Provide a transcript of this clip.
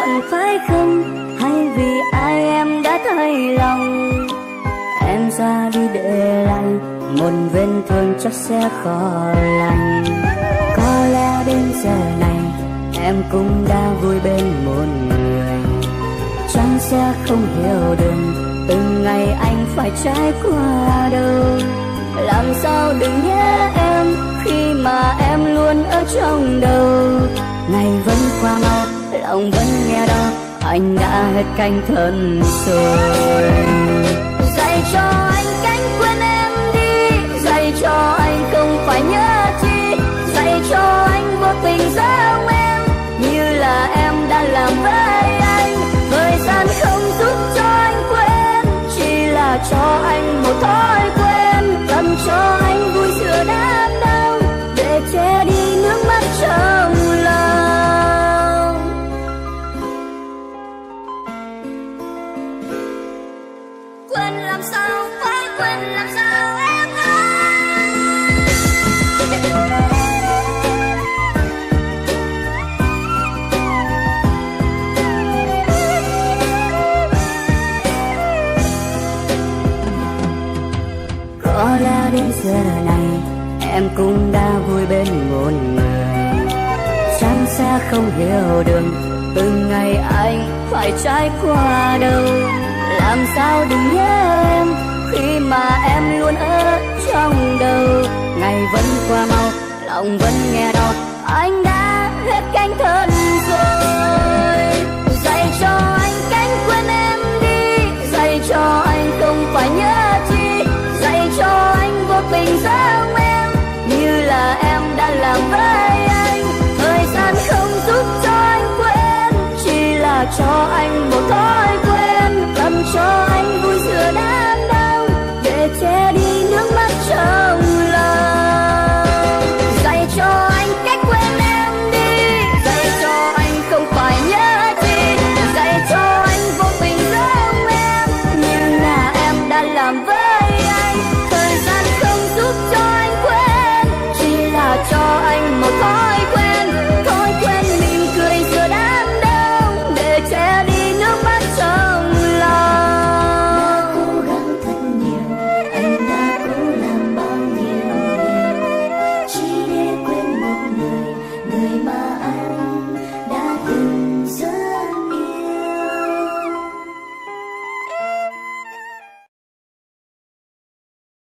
phận phải không, hay vì ai em đã thay lòng. Em ra đi để lại một vết thương chắc sẽ khó lành. Có lẽ đến giờ này em cũng đã vui bên một người, chẳng sẽ không hiểu được từng ngày anh phải trải qua đâu. Làm sao đừng nhớ em khi mà em luôn ở trong đầu. Ngày vẫn qua mau, lòng vẫn nghe đau, anh đã hết canh thân rồi. Dạy cho anh cách quên em đi, dạy cho anh không phải nhớ chi, dạy cho anh vô tình giống em như là em đã làm với anh. Thời gian không giúp cho anh quên, chỉ là cho anh một thói quen, cần cho anh vui giữa đám đông để che đi nước mắt trong lòng. Quên làm sao, phải quên làm sao em ơi. Có lẽ đến giờ này em cũng đã vui bên một người, chẳng sẽ không hiểu được từng ngày anh phải trải qua đâu. Làm sao đừng nhớ em khi mà em luôn ở trong đầu. Ngày vẫn qua mau, lòng vẫn nghe đau, anh đã hết cánh thân rồi.